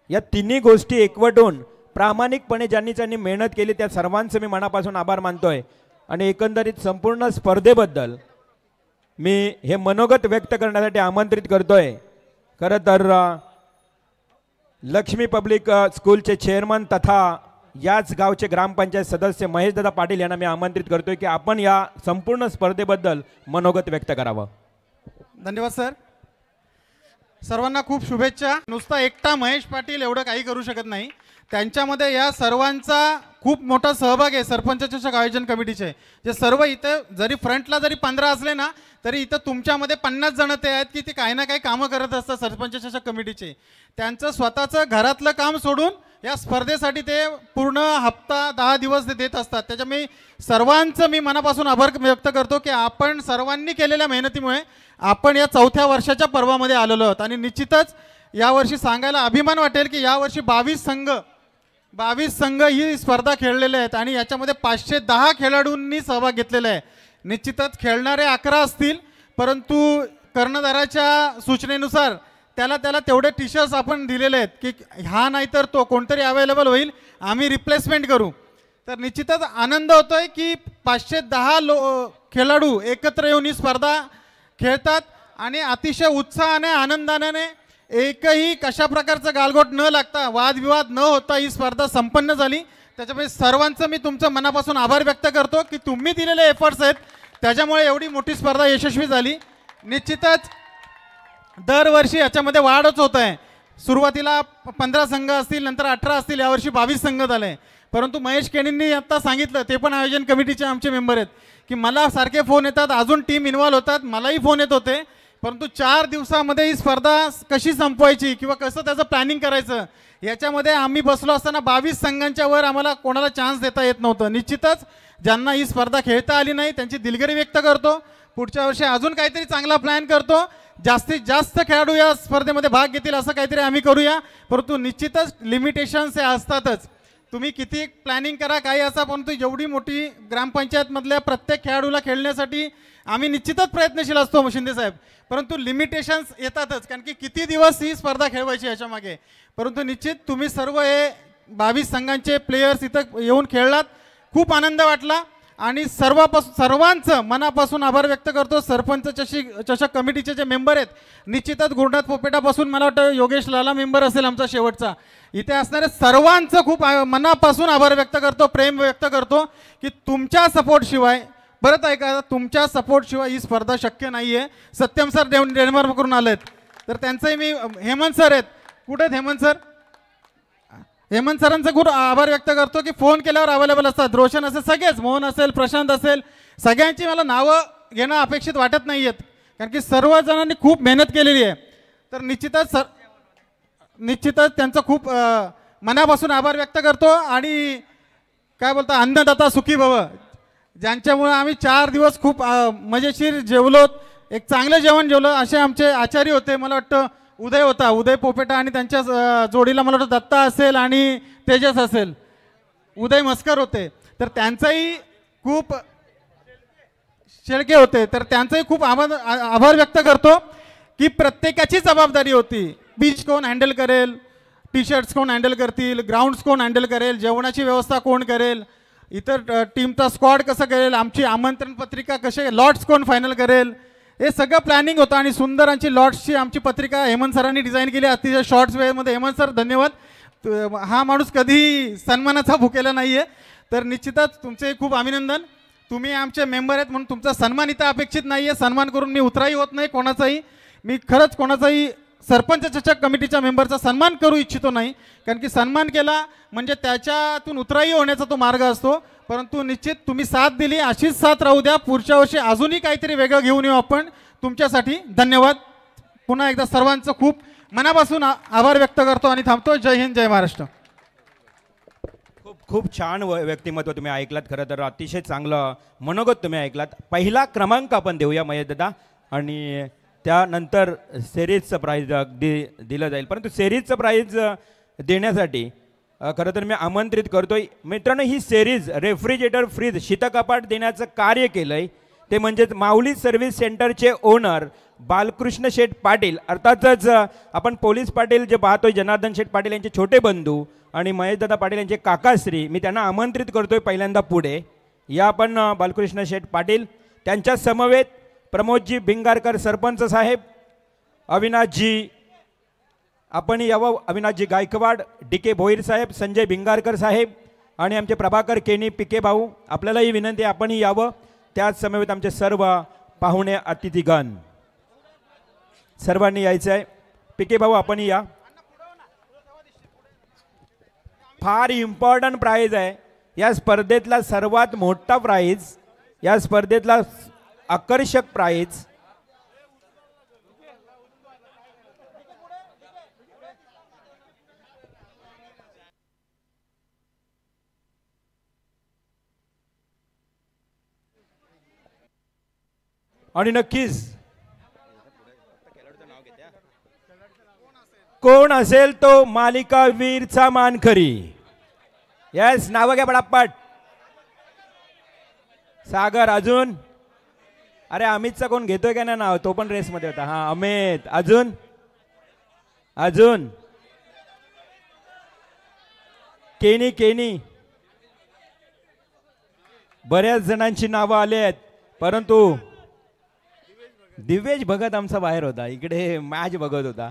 या तिन्ही गोष्टी एकवटून प्रामाणिकपणे ज्यांनी मेहनत केली त्या सर्वांचं मी मनापासून आभार मानतोय. आणि एकंदरीत संपूर्ण स्पर्धेबद्दल मी हे मनोगत व्यक्त करण्यासाठी आमंत्रित करतोय. खरं तर लक्ष्मी पब्लिक स्कूलचे चेअरमन तथा याच गावचे ग्रामपंचायत सदस्य महेशदादा पाटील यांना मी आमंत्रित करतोय की आपण या संपूर्ण स्पर्धेबद्दल मनोगत व्यक्त करावं. धन्यवाद सर. सर्वांना खूप शुभेच्छा. नुसता एकटा महेश पाटील एवढं काही करू शकत नाही. त्यांच्यामध्ये या सर्वांचा खूप मोठा सहभाग आहे. सरपंच चषक आयोजन कमिटीचे जे सर्व इथं जरी फ्रंटला जरी 15 असले ना तरी इथं तुमच्यामध्ये 50 जण ते आहेत की ते काही ना काही कामं करत असतात. सरपंच चषक कमिटीचे त्यांचं स्वतःचं घरातलं काम सोडून या स्पर्धेसाठी ते पूर्ण हप्ता 10 दिवस ते देत असतात. त्याच्यामुळे सर्वांचं मी मनापासून आभार व्यक्त करतो की आपण सर्वांनी केलेल्या मेहनतीमुळे आपण या 4थ्या वर्षाच्या पर्वामध्ये आलेलो आहोत. आणि निश्चितच यावर्षी सांगायला अभिमान वाटेल की यावर्षी 22 संघ ही स्पर्धा खेळलेले आहेत आणि याच्यामध्ये 510 खेळाडूंनी सहभाग घेतलेला आहे. निश्चितच खेळणारे 11 असतील परंतु कर्णधाराच्या सूचनेनुसार त्याला तेवढे टी-शर्ट्स आपण दिलेले आहेत की हा नाही तर तो कोणतरी अवेलेबल होईल, आम्ही रिप्लेसमेंट करू. तर निश्चितच आनंद होतोय की 510 खेळाडू एकत्र येऊन ही स्पर्धा खेळतात आणि अतिशय उत्साहाने आनंदाने एकही कशा प्रकारचं गालगोट न लागता, वादविवाद न होता ही स्पर्धा संपन्न झाली. त्याच्यामुळे सर्वांचं मी तुमचं मनापासून आभार व्यक्त करतो की तुम्ही दिलेले एफर्ट्स आहेत, त्याच्यामुळे एवढी मोठी स्पर्धा यशस्वी झाली. निश्चितच दरवर्षी याच्यामध्ये वाढच होत आहे. सुरुवातीला 15 संघ असतील, नंतर 18 असतील, यावर्षी 22 संघ झाले. परंतु महेश केनींनी आत्ता सांगितलं, ते पण आयोजन कमिटीचे आमचे मेंबर आहेत, की मला सारखे फोन येतात, अजून टीम इन्व्हॉल्व होतात, मलाही फोन येत होते. परंतु 4 दिवसामध्ये ही स्पर्धा कशी संपवायची किंवा कसं त्याचं प्लॅनिंग करायचं, याच्यामध्ये आम्ही बसलो असताना 22 संघांच्या वर आम्हाला कोणाला चान्स देता येत नव्हतं. निश्चितच ज्यांना ही स्पर्धा खेळता आली नाही त्यांची दिलगिरी व्यक्त करतो. पुढच्या वर्षी अजून काहीतरी चांगला प्लॅन करतो, जास्तीत जास्त खेळाडू या स्पर्धेमध्ये भाग घेतील असं काहीतरी आम्ही करूया. परंतु निश्चितच लिमिटेशन्स हे असतातच. तुम्ही किती प्लॅनिंग करा, काही असा, परंतु एवढी मोठी ग्रामपंचायतमधल्या प्रत्येक खेळाडूला खेळण्यासाठी आम्ही निश्चितच प्रयत्नशील असतो शिंदे साहेब. परंतु लिमिटेशन्स येतातच, कारण की किती दिवस ही स्पर्धा खेळवायची याच्यामागे. परंतु निश्चित तुम्ही सर्व हे 22 संघांचे प्लेयर्स इथं येऊन खेळलात, खूप आनंद वाटला आणि सर्वांचं मनापासून आभार व्यक्त करतो. सरपंच चषक कमिटीचे जे मेंबर आहेत, निश्चितच गुरुनाथ पोपेटापासून मला वाटतं योगेश लाला मेंबर असेल आमचा शेवटचा, इथे असणारे सर्वांचं खूप मनापासून आभार व्यक्त करतो, प्रेम व्यक्त करतो की तुमच्या सपोर्टशिवाय, परत ऐका, तुमच्या सपोर्टशिवाय ही स्पर्धा शक्य नाही आहे. सत्यम सर डेन्मार्कवरून आलेत, तर त्यांचंही मी, हेमंत सर आहेत, कुठे आहेत हेमंत सर? हेमंत सरांचं खूप आभार व्यक्त करतो की फोन केल्यावर अवेलेबल असतात. रोशन असेल, सगळेच, मोहन असेल, प्रशांत असेल, सगळ्यांची मला नावं घेणं अपेक्षित वाटत नाही आहेत, कारण की सर्वजणांनी खूप मेहनत केलेली आहे. तर निश्चितच त्यांचं खूप मनापासून आभार व्यक्त करतो. आणि काय बोलता, अन्नदाता सुखी भव, ज्यांच्यामुळे आम्ही 4 दिवस खूप मजेशीर जेवलो, एक चांगलं जेवण जेवलो. असे आमचे आचार्य होते, मला वाटतं उदय होता, उदय पोपेटा, आणि त्यांच्या जोडीला मला वाटतं दत्ता असेल आणि तेजस असेल, उदय मस्कर होते, तर त्यांचाही खूप, शेळके होते, तर त्यांचाही खूप आभार व्यक्त करतो की प्रत्येकाची जबाबदारी होती. बीच कोण हँडल करेल, टी शर्ट्स कोण हँडल करतील, ग्राउंड्स कोण हँडल करेल, जेवणाची व्यवस्था कोण करेल, इतर टीमचा स्क्वॉड कसं करेल, आमची आमंत्रण पत्रिका कसे, लॉट्स कोण फायनल करेल, हे सगळं प्लॅनिंग होतं. आणि सुंदर आमची लॉट्सची आमची पत्रिका हेमंत सरांनी डिझाईन केली अतिशय शॉर्ट्स वेळेमध्ये. हेमंत सर धन्यवाद, हा माणूस कधी सन्मानाचा भुकेला नाही आहे. तर निश्चितच तुमचे खूप अभिनंदन. तुम्ही आमचे मेंबर आहेत म्हणून तुमचा सन्मान इथं अपेक्षित नाही आहे. सन्मान करून मी उतराही होत नाही कोणाचाही, मी खरंच कोणाचाही सरपंच चषक कमिटीच्या मेंबरचा सन्मान करू इच्छितो नाही, कारण की सन्मान केला म्हणजे त्याच्यातून उतराही होण्याचा तो मार्ग असतो. परंतु निश्चित तुम्ही साथ दिली, अशीच साथ राहू द्या. पुढच्या वर्षी अजूनही काहीतरी वेगळं घेऊन येऊ आपण तुमच्यासाठी. धन्यवाद. पुन्हा एकदा सर्वांचं खूप मनापासून आभार व्यक्त करतो आणि थांबतो. जय हिंद, जय महाराष्ट्र. खूप खूप छान व्यक्तिमत्व तुम्ही ऐकलात. खरं तर अतिशय चांगलं मनोगत तुम्ही ऐकलात. पहिला क्रमांक आपण देऊया महेश दादा, आणि त्यानंतर सेरीजचं प्राईज अगदी दिलं जाईल. परंतु सेरीजचं प्राईज देण्यासाठी खरं तर मी आमंत्रित करतोय मित्रांनो. ही सेरीज रेफ्रिजरेटर फ्रीज शीतकपाट देण्याचं कार्य केलं आहे ते म्हणजेच माऊली सर्व्हिस सेंटरचे ओनर बालकृष्ण शेठ पाटील, अर्थातच आपण पोलीस पाटील जे पाहतोय जनार्दन शेठ पाटील यांचे छोटे बंधू आणि महेशदादा पाटील यांचे काकाश्री, मी त्यांना आमंत्रित करतोय पहिल्यांदा पुढे या. आपण बालकृष्ण शेठ पाटील, त्यांच्या समवेत प्रमोदजी भिंगारकर सरपंच साहेब, अविनाशजी आपण यावं, अविनाशजी गायकवाड, डी के भोईर साहेब, संजय भिंगारकर साहेब आणि आमचे प्रभाकर केनी पिके भाऊ, आपल्यालाही विनंती आहे आपणही यावं. त्याच समवेत आमचे सर्व पाहुणे अतिथीगण सर्वांनी यायचं आहे. पिके भाऊ आपणही या. फार इम्पॉर्टंट प्राईज आहे या स्पर्धेतला, सर्वात मोठा प्राईज या स्पर्धेतला, आकर्षक प्राईज. आणि नक्कीच कोण असेल तो मालिका वीरचा मानकरी. यस, नाव घ्या पटापट. सागर, अजून, अरे अमितचा कोण घेतोय का ना नाव, तो पण रेस मध्ये होता. हा अमित, अजून अजून केनी केनी, बऱ्याच जणांची नावं आली आहेत. परंतु दिव्येश भगत आमचा बाहेर होता, इकडे मॅच बघत होता.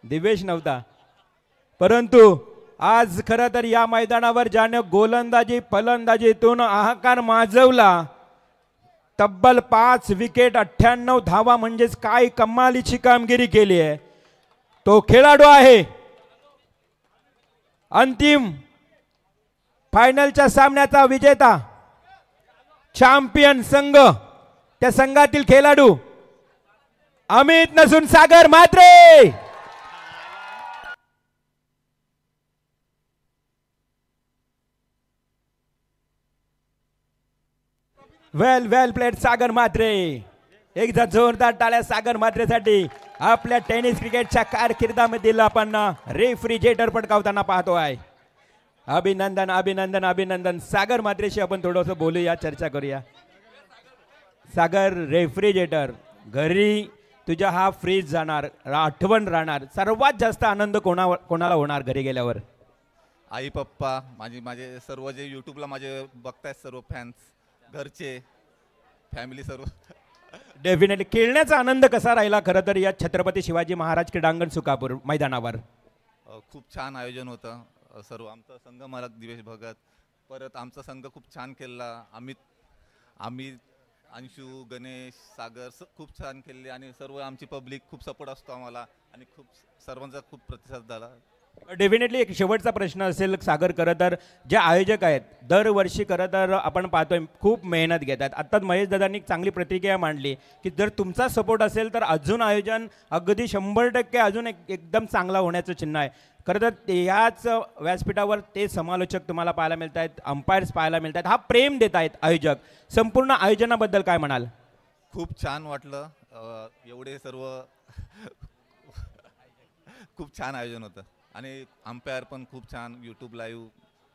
दिवेश नव्हता, परंतु आज खरं तर या मैदानावर ज्याने गोलंदाजी फलंदाजीतून हाहाकार माजवला, तब्बल 5 विकेट 98 धावा म्हणजेच काय कमालीची कामगिरी केली आहे, तो खेळाडू आहे अंतिम फायनलच्या सामन्याचा विजेता, चॅम्पियन संघ, त्या संघातील खेळाडू अमित नसून सागर म्हात्रे. वेल वेल प्लेड सागर म्हात्रे. एकदा जोरदार टाळ्या सागर म्हात्रेसाठी. आपल्या टेनिस क्रिकेटच्या कारकिर्दीमधील आपण रेफ्रिजरेटर पटकावताना पाहतो आहे. अभिनंदन अभिनंदन अभिनंदन. सागर म्हात्रेशी आपण थोडंसं बोलूया, चर्चा करूया. सागर, रेफ्रिजरेटर घरी तुझ्या हा फ्रीज जाणार, आठवण राहणार, सर्वात जास्त आनंद कोणाला होणार घरी गेल्यावर? आई पप्पा, माझे सर्व जे यूट्यूबला माझे बघतायत सर्व फॅन्स, घरचे, फॅमिली सर्व. डेफिनेटली. खेळण्याचा आनंद कसा राहिला खरं तर या छत्रपती शिवाजी महाराज क्रीडांगण सुकापूर मैदानावर? खूप छान आयोजन होतं. सर्व आमचा संघ मालक दिवेश भगत, परत आमचा संघ खूप छान खेळला. आम्ही अंशू, गणेश, सागर खूप छान खेळले आणि सर्व आमची पब्लिक खूप सपोर्ट असतो आम्हाला आणि खूप सर्वांचा खूप प्रतिसाद झाला. डेफिनेटली. एक शेवटचा प्रश्न असेल सागर, खरं तर जे आयोजक आहेत दरवर्षी खरं तर आपण पाहतोय खूप मेहनत घेतात. आत्ताच महेश दादांनी चांगली प्रतिक्रिया मांडली की जर तुमचा सपोर्ट असेल तर अजून आयोजन अगदी 100% अजून एकदम चांगला होण्याचं चिन्ह आहे. खरं तर याच व्यासपीठावर ते समालोचक तुम्हाला पाहायला मिळत आहेत, अंपायर्स पाहायला मिळत आहेत, हा प्रेम देत आहेत आयोजक. संपूर्ण आयोजनाबद्दल काय म्हणाल? खूप छान वाटलं. एवढे सर्व खूप छान आयोजन होतं आणि अंपायर पण खूप छान, यूट्यूब लाईव्ह,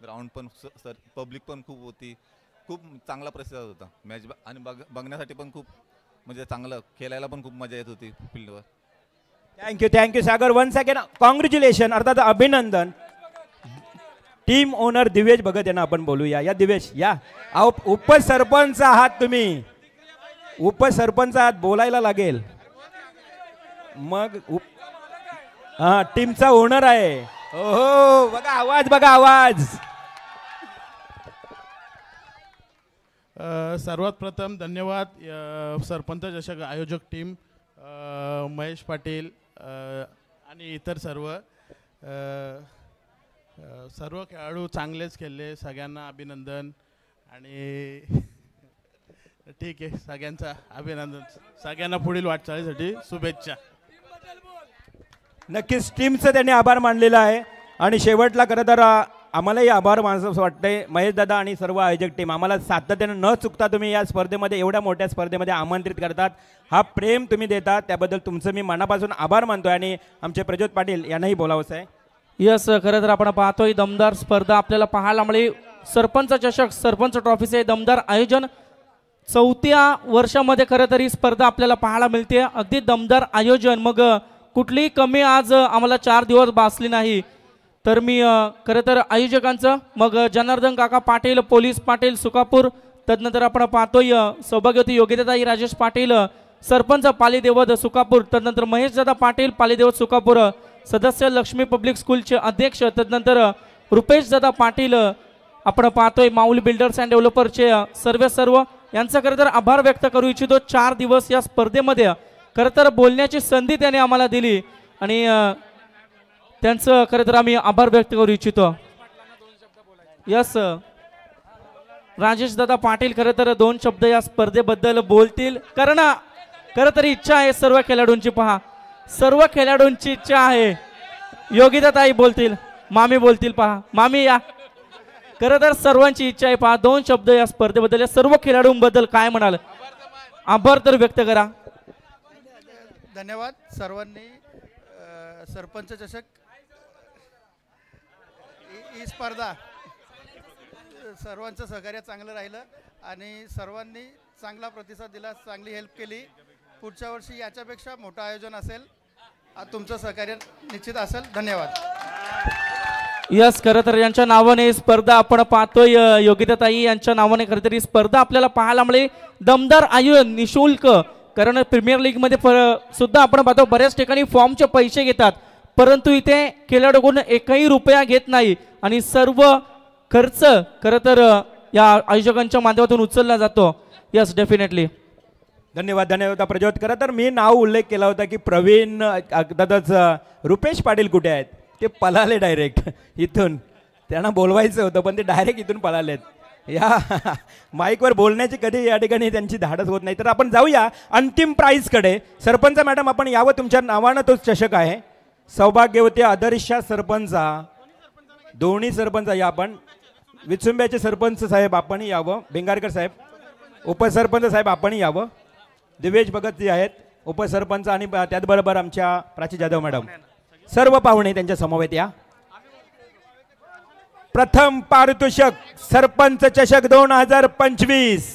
ग्राउंड पण सर, पब्लिक पण खूप होती. खूप चांगला प्रतिसाद होता मॅच आणि बघण्यासाठी पण खूप म्हणजे चांगलं, खेळायला पण खूप मजा येत होती फील्डवर. थँक्यू सागर. वन सेकंड, कॉंग्रॅच्युलेशन, अर्थात अभिनंदन. टीम ओनर दिवेश भगत यांना आपण बोलूया. या दिवेश या. उपसरपंच आहात तुम्ही, उपसरपंच आहात, बोलायला लागेल. मग हा टीमचा ओनर आहे. हो बघा आवाज, बघा आवाज. सर्वात प्रथम धन्यवाद सरपंच चषक आयोजक टीम, महेश पाटील आणि इतर सर्व खेळाडू चांगलेच खेळले. सगळ्यांना अभिनंदन. आणि ठीक आहे, सगळ्यांचा अभिनंदन. सगळ्यांना पुढील वाटचालीसाठी शुभेच्छा. नक्कीच टीमचं त्यांनी आभार मानलेला आहे. आणि शेवटला खरं तर आम्हालाही आभार मानावंसं वाटतंय महेश दादा आणि सर्व आयोजक टीम. आम्हाला सातत्याने न चुकता तुम्ही या स्पर्धेमध्ये, एवढ्या मोठ्या स्पर्धेमध्ये आमंत्रित करतात, हा प्रेम तुम्ही देतात, त्याबद्दल तुमचं मी मनापासून आभार मानतोय. आणि आमचे प्रज्योत पाटील यांनाही बोलावंसं आहे. यस, खरं तर आपण पाहतोय दमदार स्पर्धा आपल्याला पाहायला मिळाली. सरपंच चषक, सरपंच ट्रॉफीचे दमदार आयोजन 4थ्या वर्षामध्ये खरं तर ही स्पर्धा आपल्याला पाहायला मिळते. अगदी दमदार आयोजन. मग कुठलीही कमी आज आम्हाला 4 दिवस भासली नाही. तर मी खरं तर आयोजकांचं, मग जनार्दन काका पाटील, पोलीस पाटील सुकापूर, तदनंतर आपण पाहतोय सौभाग्यवती योगिताताई राजेश पाटील, सरपंच पालीदेवत सुकापूर, तदनंतर महेशदादा पाटील पालीदेवत सुकापूर, सदस्य लक्ष्मी पब्लिक स्कूलचे अध्यक्ष, तदनंतर रुपेशदादा पाटील, आपण पाहतोय माऊली बिल्डर्स अँड डेव्हलपरचे सर्व यांचा खरं तर आभार व्यक्त करू इच्छितो. 4 दिवस या स्पर्धेमध्ये खरं तर बोलण्याची संधी त्याने आम्हाला दिली आणि त्यांचं खरं तर आम्ही आभार व्यक्त करू इच्छितो. यस, राजेश दादा पाटील खरं तर 2 शब्द या स्पर्धेबद्दल बोलतील, कारण खरं तर इच्छा आहे सर्व खेळाडूंची. पहा, सर्व खेळाडूंची इच्छा आहे. योगिताताई बोलतील, मामी बोलतील. पहा मामी या. खरं तर सर्वांची इच्छा आहे. पहा 2 शब्द या स्पर्धेबद्दल, या सर्व खेळाडूंबद्दल काय म्हणाल? आभार तर व्यक्त करा. धन्यवाद सर्वांनी. सरपंच चषक ही स्पर्धा सर्वांचं सहकार्य चांगलं राहिलं आणि सर्वांनी चांगला प्रतिसाद दिला, चांगली हेल्प केली. पुढच्या वर्षी याच्यापेक्षा मोठं आयोजन असेल, तुमचं सहकार्य निश्चित असेल. धन्यवाद. यस, खरं तर यांच्या नावाने स्पर्धा आपण पाहतोय, योगिताताई यांच्या नावाने खरं तर ही स्पर्धा आपल्याला पाहायला मिळेल. दमदार आयोजन, निशुल्क, कारण प्रीमियर लीगमध्ये सुद्धा आपण पाहतो बऱ्याच ठिकाणी फॉर्मचे पैसे घेतात, परंतु इथे खेळाडूकडून एकही रुपया घेत नाही आणि सर्व खर्च खरं तर या आयोजकांच्या माध्यमातून उचलला जातो. Yes definitely. धन्यवाद धन्यवाद प्रज्योत. खरं तर मी नाव उल्लेख केला होता की प्रवीण अगदाच रुपेश पाटील कुठे आहेत ते पळाले डायरेक्ट इथून. त्यांना बोलवायचं होतं पण ते डायरेक्ट इथून पळालेत. या माईकवर बोलण्याची कधी या ठिकाणी त्यांची धाडस होत नाही. तर आपण जाऊया अंतिम प्राईजकडे. सरपंच मॅडम आपण यावं, तुमच्या नावानं तो चषक आहे. सौभाग्यवती आदर्श सरपंचा, दोन्ही सरपंच या आपण. विचुंब्याचे सरपंच साहेब आपण यावं. बेंगारकर साहेब उपसरपंच साहेब आपण यावं. दिवेश भगत जी आहेत उपसरपंच आणि त्याचबरोबर आमच्या प्राची जाधव मॅडम, सर्व पाहुणे त्यांच्या समवेत या. प्रथम पारितोषिक सरपंच चषक 2025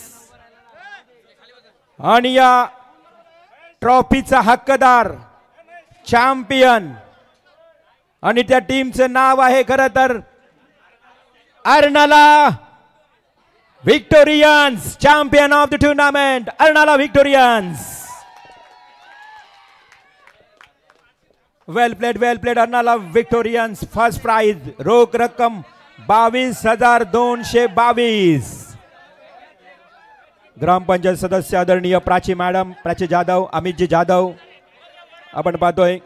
आणि या ट्रॉफीचा हक्कदार चॅम्पियन आणि त्या टीमचं नाव आहे खरं तर Arnala Victorians. Champion of the tournament Arnala Victorians. Well played Arnala Victorians. First prize रोख रक्कम 22,222. ग्रामपंचायत सदस्य आदरणीय प्राची मॅडम, प्राची जाधव, अमितजी जाधव आपण पाहतोय.